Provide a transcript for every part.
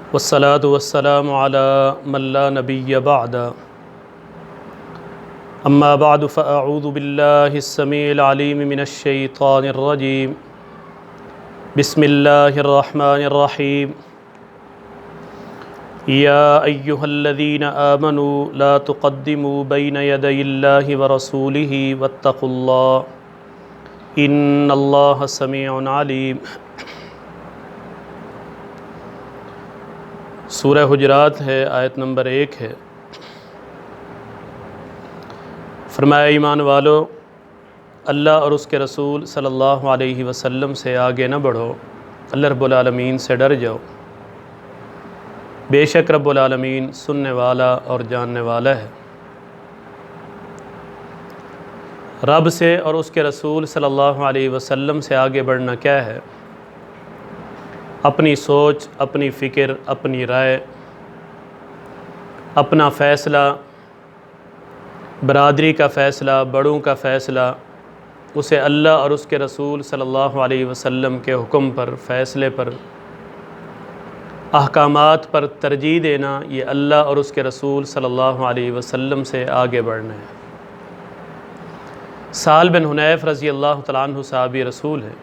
والصلاة والسلام على من لا نبي بعد أما بعد فأعوذ بالله السميع العليم من الشيطان الرجيم بسم الله الرحمن الرحيم يا أيها الذين آمنوا لا تقدموا بين يدي الله ورسوله واتقوا الله إن الله سميع عليم۔ سورہ حجرات ہے، آیت نمبر 1 ہے۔ فرمایا ایمان والو، اللہ اور اس کے رسول صلی اللہ علیہ وسلم سے آگے نہ بڑھو، اللہ رب العالمین سے ڈر جاؤ، بے شک رب العالمین سننے والا اور جاننے والا ہے۔ رب سے اور اس کے رسول صلی اللہ علیہ وسلم سے آگے بڑھنا کیا ہے؟ اپنی سوچ، اپنی فکر، اپنی رائے، اپنا فیصلہ، برادری کا فیصلہ، بڑوں کا فیصلہ، اسے اللہ اور اس کے رسول صلی اللہ علیہ وسلم کے حکم پر، فیصلے پر، احکامات پر ترجیح دینا، یہ اللہ اور اس کے رسول صلی اللہ علیہ وسلم سے آگے بڑھنا ہے۔ سہل بن حنیف رضی اللہ تعالیٰ عنہ صحابی رسول ہیں۔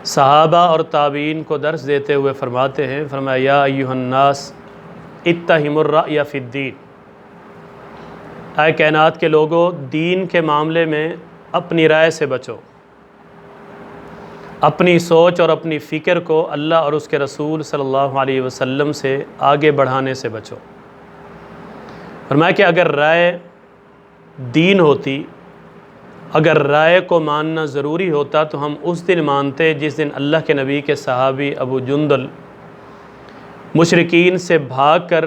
صحابہ اور تابعین کو درس دیتے ہوئے فرماتے ہیں، فرمایا یا ایھا الناس اتہموا الرأی فی الدین، اے کائنات کے لوگوں، دین کے معاملے میں اپنی رائے سے بچو، اپنی سوچ اور اپنی فکر کو اللہ اور اس کے رسول صلی اللہ علیہ وسلم سے آگے بڑھانے سے بچو۔ فرمایا کہ اگر رائے دین ہوتی، اگر رائے کو ماننا ضروری ہوتا تو ہم اس دن مانتے جس دن اللہ کے نبی کے صحابی ابو جندل مشرکین سے بھاگ کر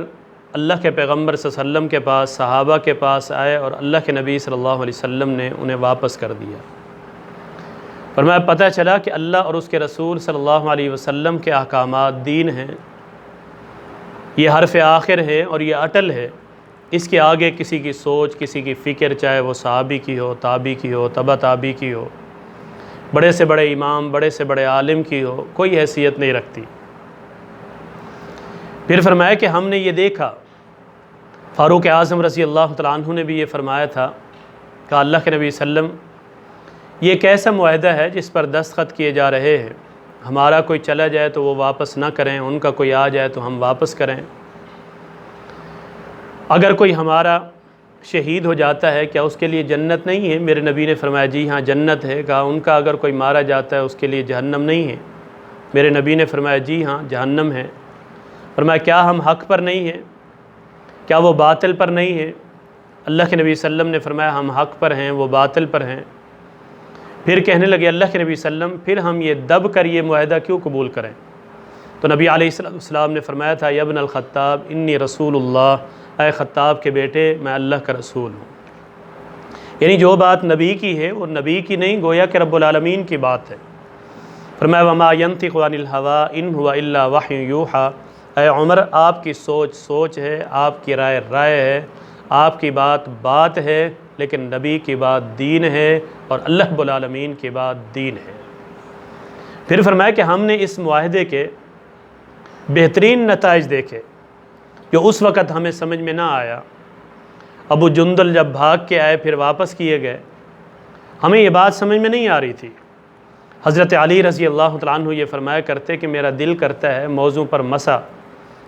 اللہ کے پیغمبر صلی اللہ علیہ وسلم کے پاس، صحابہ کے پاس آئے اور اللہ کے نبی صلی اللہ علیہ وسلم نے انہیں واپس کر دیا۔ فرمایا پتہ چلا کہ اللہ اور اس کے رسول صلی اللہ علیہ وسلم کے احکامات دین ہیں، یہ حرف آخر ہے اور یہ اٹل ہے، اس کے آگے کسی کی سوچ، کسی کی فکر، چاہے وہ صحابی کی ہو، تابعی کی ہو، تبع تابعی کی ہو، بڑے سے بڑے امام، بڑے سے بڑے عالم کی ہو، کوئی حیثیت نہیں رکھتی۔ پھر فرمایا کہ ہم نے یہ دیکھا، فاروق اعظم رضی اللہ تعالیٰ عنہ نے بھی یہ فرمایا تھا کہ اللہ کے نبی صلی اللہ علیہ وسلم، یہ ایک ایسا معاہدہ ہے جس پر دستخط کیے جا رہے ہیں، ہمارا کوئی چلا جائے تو وہ واپس نہ کریں، ان کا کوئی آ جائے تو ہم واپس کریں۔ اگر کوئی ہمارا شہید ہو جاتا ہے کیا اس کے لیے جنت نہیں ہے؟ میرے نبی نے فرمایا جی ہاں جنت ہے۔ کہا ان کا اگر کوئی مارا جاتا ہے اس کے لیے جہنم نہیں ہے؟ میرے نبی نے فرمایا جی ہاں جہنم ہے۔ فرمایا کیا ہم حق پر نہیں ہیں؟ کیا وہ باطل پر نہیں ہے؟ اللہ کے نبی صلی اللہ علیہ وسلم نے فرمایا ہم حق پر ہیں، وہ باطل پر ہیں۔ پھر کہنے لگے اللہ کے نبی صلی اللہ علیہ وسلم پھر ہم یہ دب کر یہ معاہدہ کیوں قبول کریں؟ تو نبی علیہ السلام نے فرمایا تھا یا ابن الخطاب انی رسول اللہ، اے خطاب کے بیٹے میں اللہ کا رسول ہوں۔ یعنی جو بات نبی کی ہے وہ نبی کی نہیں، گویا کہ رب العالمین کی بات ہے۔ فرمایا وما ینطق عن الہوی ان ھو الا وحی یوحی، اے عمر آپ کی سوچ سوچ ہے، آپ کی رائے رائے ہے، آپ کی بات بات ہے، لیکن نبی کی بات دین ہے اور اللہ رب العالمین کی بات دین ہے۔ پھر فرمایا کہ ہم نے اس معاہدے کے بہترین نتائج دیکھے جو اس وقت ہمیں سمجھ میں نہ آیا۔ ابو جندل جب بھاگ کے آئے پھر واپس کیے گئے، ہمیں یہ بات سمجھ میں نہیں آ رہی تھی۔ حضرت علی رضی اللہ تعالیٰ عنہ یہ فرمایا کرتے کہ میرا دل کرتا ہے موضوع پر مسح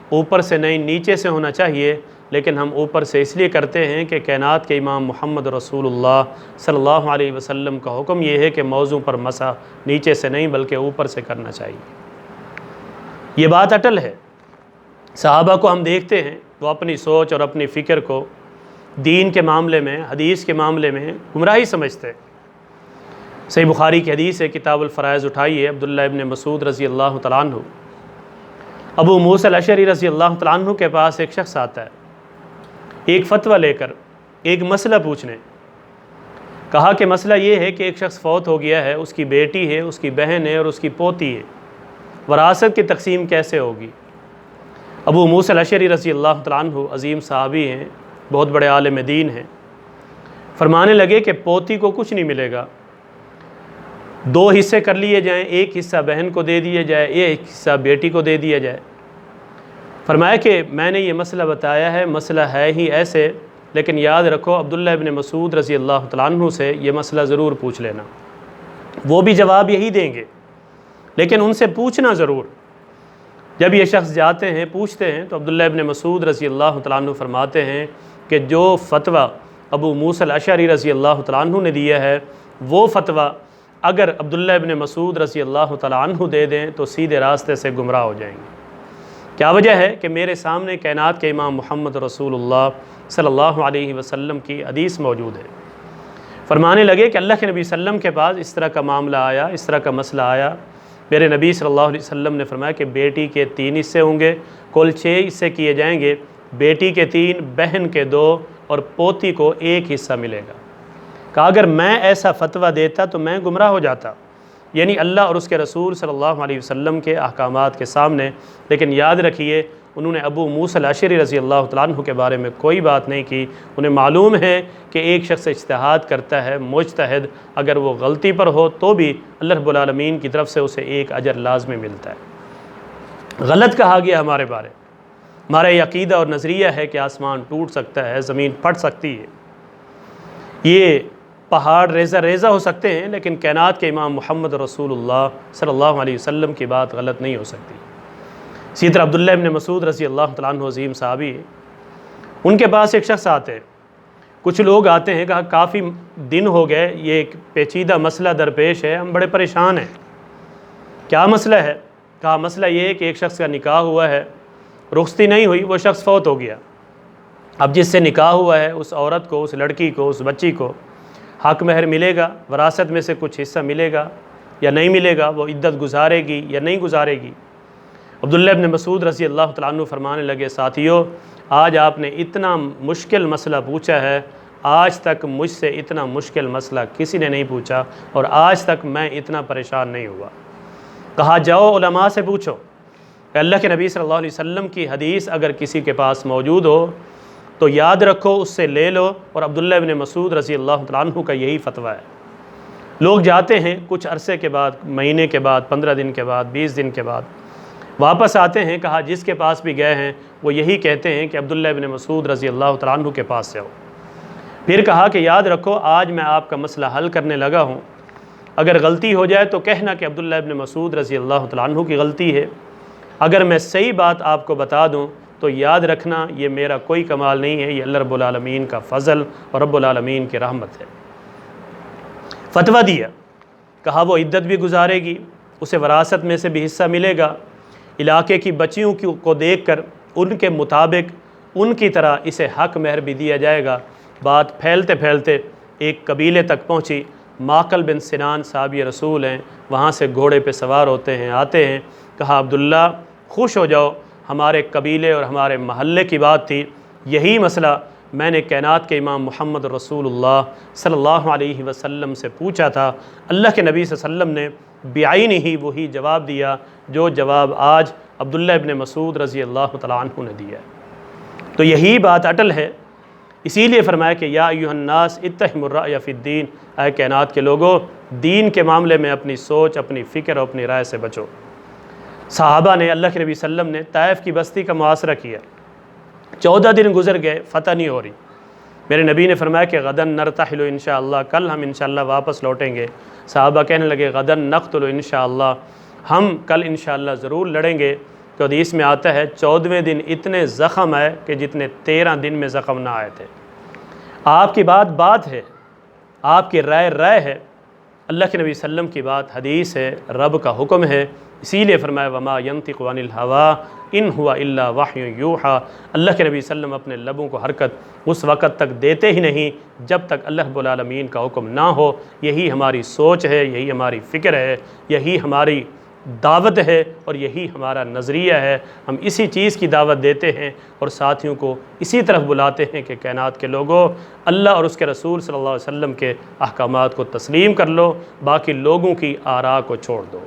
اوپر سے نہیں نیچے سے ہونا چاہیے، لیکن ہم اوپر سے اس لیے کرتے ہیں کہ کائنات کے امام محمد رسول اللہ صلی اللہ علیہ وسلم کا حکم یہ ہے کہ موضوع پر مسح نیچے سے نہیں بلکہ اوپر سے کرنا چاہیے۔ یہ بات اٹل ہے۔ صحابہ کو ہم دیکھتے ہیں وہ اپنی سوچ اور اپنی فکر کو دین کے معاملے میں، حدیث کے معاملے میں گمراہی سمجھتے ہیں۔ صحیح بخاری کی حدیث ہے، کتاب الفرائض اٹھائیے، عبداللہ ابن مسعود رضی اللہ تعالیٰ عنہ، ابو موسیٰ الاشعری رضی اللہ تعالیٰ عنہ کے پاس ایک شخص آتا ہے ایک فتویٰ لے کر، ایک مسئلہ پوچھنے۔ کہا کہ مسئلہ یہ ہے کہ ایک شخص فوت ہو گیا ہے، اس کی بیٹی ہے، اس کی بہن ہے اور اس کی پوتی ہے، وراثت کی تقسیم کیسے ہوگی؟ ابو موسیٰ الاشعری رضی اللہ تعالیٰ عنہ عظیم صحابی ہیں، بہت بڑے عالم دین ہیں، فرمانے لگے کہ پوتی کو کچھ نہیں ملے گا، 2 حصے کر لیے جائیں، ایک حصہ بہن کو دے دیا جائے، ایک حصہ بیٹی کو دے دیا جائے۔ فرمایا کہ میں نے یہ مسئلہ بتایا ہے، مسئلہ ہے ہی ایسے، لیکن یاد رکھو عبداللہ ابن مسعود رضی اللہ تعالیٰ عنہ سے یہ مسئلہ ضرور پوچھ لینا، وہ بھی جواب یہی دیں گے، لیکن ان سے پوچھنا ضرور۔ جب یہ شخص جاتے ہیں پوچھتے ہیں تو عبداللہ ابن مسعود رضی اللہ تعالیٰ عنہ فرماتے ہیں کہ جو فتویٰ ابو موسیٰ الاشعری رضی اللہ تعالیٰ عنہ نے دیا ہے، وہ فتویٰ اگر عبداللہ ابن مسعود رضی اللہ تعالیٰ عنہ دے دیں تو سیدھے راستے سے گمراہ ہو جائیں گے۔ کیا وجہ ہے کہ میرے سامنے کائنات کے امام محمد رسول اللہ صلی اللہ علیہ وسلم کی حدیث موجود ہے۔ فرمانے لگے کہ اللہ کے نبی صلی اللہ علیہ وسلم کے پاس اس طرح کا معاملہ آیا، اس طرح کا مسئلہ آیا۔ میرے نبی صلی اللہ علیہ وسلم نے فرمایا کہ بیٹی کے 3 حصے ہوں گے، کل 6 حصے کیے جائیں گے، بیٹی کے 3، بہن کے 2 اور پوتی کو 1 حصہ ملے گا۔ کہا اگر میں ایسا فتویٰ دیتا تو میں گمراہ ہو جاتا، یعنی اللہ اور اس کے رسول صلی اللہ علیہ وسلم کے احکامات کے سامنے۔ لیکن یاد رکھیے انہوں نے ابو موسیٰ الاشعری رضی اللہ تعالیٰ عنہ کے بارے میں کوئی بات نہیں کی۔ انہیں معلوم ہے کہ ایک شخص اجتہاد کرتا ہے، مجتہد، اگر وہ غلطی پر ہو تو بھی اللہ رب العالمین کی طرف سے اسے ایک اجر لازمی ملتا ہے۔ غلط کہا گیا ہمارے بارے، ہمارا یہ عقیدہ اور نظریہ ہے کہ آسمان ٹوٹ سکتا ہے، زمین پھٹ سکتی ہے، یہ پہاڑ ریزہ ریزہ ہو سکتے ہیں، لیکن کائنات کے امام محمد رسول اللہ صلی اللہ علیہ وسلم کی بات غلط نہیں ہو سکتی۔ اسی طرح عبداللہ ابن مسعود رضی اللہ تعالیٰ عنہ عظیم صحابی ہے، ان کے پاس ایک شخص آتے ہیں، کچھ لوگ آتے ہیں، کہا کافی دن ہو گئے، یہ ایک پیچیدہ مسئلہ درپیش ہے، ہم بڑے پریشان ہیں۔ کیا مسئلہ ہے؟ کہا مسئلہ یہ ہے کہ ایک شخص کا نکاح ہوا ہے، رخصتی نہیں ہوئی، وہ شخص فوت ہو گیا۔ اب جس سے نکاح ہوا ہے اس عورت کو، اس لڑکی کو، اس بچی کو حق مہر ملے گا، وراثت میں سے کچھ حصہ ملے گا یا نہیں ملے گا، وہ عدت گزارے گی یا نہیں گزارے گی؟ عبداللہ ابن مسعود رضی اللہ تعالیٰ عنہ فرمانے لگے ساتھیو، آج آپ نے اتنا مشکل مسئلہ پوچھا ہے، آج تک مجھ سے اتنا مشکل مسئلہ کسی نے نہیں پوچھا اور آج تک میں اتنا پریشان نہیں ہوا۔ کہا جاؤ علماء سے پوچھو کہ اللہ کے نبی صلی اللہ علیہ وسلم کی حدیث اگر کسی کے پاس موجود ہو تو یاد رکھو اس سے لے لو، اور عبداللہ ابن مسعود رضی اللہ تعالیٰ عنہ کا یہی فتویٰ ہے۔ لوگ جاتے ہیں کچھ عرصے کے بعد، مہینے کے بعد، 15 دن کے بعد، 20 دن کے بعد واپس آتے ہیں، کہا جس کے پاس بھی گئے ہیں وہ یہی کہتے ہیں کہ عبداللہ ابن مسعود رضی اللہ تعالیٰ عنہ کے پاس سے ہو۔ پھر کہا کہ یاد رکھو آج میں آپ کا مسئلہ حل کرنے لگا ہوں، اگر غلطی ہو جائے تو کہنا کہ عبداللہ ابن مسعود رضی اللہ تعالیٰ عنہ کی غلطی ہے، اگر میں صحیح بات آپ کو بتا دوں تو یاد رکھنا یہ میرا کوئی کمال نہیں ہے، یہ اللہ رب العالمین کا فضل اور رب العالمین کی رحمت ہے۔ فتویٰ دیا، کہا وہ عدت بھی گزارے گی، اسے وراثت میں سے بھی حصہ ملے گا، علاقے کی بچیوں کو دیکھ کر ان کے مطابق ان کی طرح اسے حق مہر بھی دیا جائے گا۔ بات پھیلتے پھیلتے ایک قبیلے تک پہنچی، معقل بن سنان صحابی رسول ہیں، وہاں سے گھوڑے پہ سوار ہوتے ہیں، آتے ہیں، کہا عبداللہ خوش ہو جاؤ، ہمارے قبیلے اور ہمارے محلے کی بات تھی، یہی مسئلہ میں نے کائنات کے امام محمد رسول اللہ صلی اللہ علیہ وسلم سے پوچھا تھا، اللہ کے نبی صلی اللہ علیہ وسلم نے بعینہ ہی وہی جواب دیا جو جواب آج عبداللہ ابن مسعود رضی اللہ تعالیٰ عنہ نے دیا ہے۔ تو یہی بات اٹل ہے، اسی لیے فرمایا کہ یا ایھا الناس اتہموا الرأی فی الدین، اے کائنات کے لوگوں دین کے معاملے میں اپنی سوچ، اپنی فکر اور اپنی رائے سے بچو۔ صحابہ نے اللہ کے نبی صلی اللہ علیہ وسلم نے طائف کی بستی کا محاصرہ کیا، 14 دن گزر گئے، فتح نہیں ہو رہی۔ میرے نبی نے فرمایا کہ غدن نرتحل انشاءاللہ، کل ہم انشاءاللہ واپس لوٹیں گے۔ صحابہ کہنے لگے غدن نقتل انشاءاللہ، ہم کل انشاءاللہ ضرور لڑیں گے۔ تو حدیث میں آتا ہے 14ویں دن اتنے زخم آئے کہ جتنے 13 دن میں زخم نہ آئے تھے۔ آپ کی بات بات ہے، آپ کی رائے رائے ہے، اللہ کے نبی صلی اللہ علیہ وسلم کی بات حدیث ہے، رب کا حکم ہے، اسی لیے فرمایا وما ینطق عن الہوی ان ہوا الا وحی یوحی، اللہ کے نبی صلی اللہ علیہ وسلم اپنے لبوں کو حرکت اس وقت تک دیتے ہی نہیں جب تک اللہ رب العالمین کا حکم نہ ہو۔ یہی ہماری سوچ ہے، یہی ہماری فکر ہے، یہی ہماری دعوت ہے اور یہی ہمارا نظریہ ہے۔ ہم اسی چیز کی دعوت دیتے ہیں اور ساتھیوں کو اسی طرف بلاتے ہیں کہ کائنات کے لوگوں اللہ اور اس کے رسول صلی اللہ علیہ وسلم کے احکامات کو تسلیم کر لو، باقی لوگوں کی آراء کو چھوڑ دو۔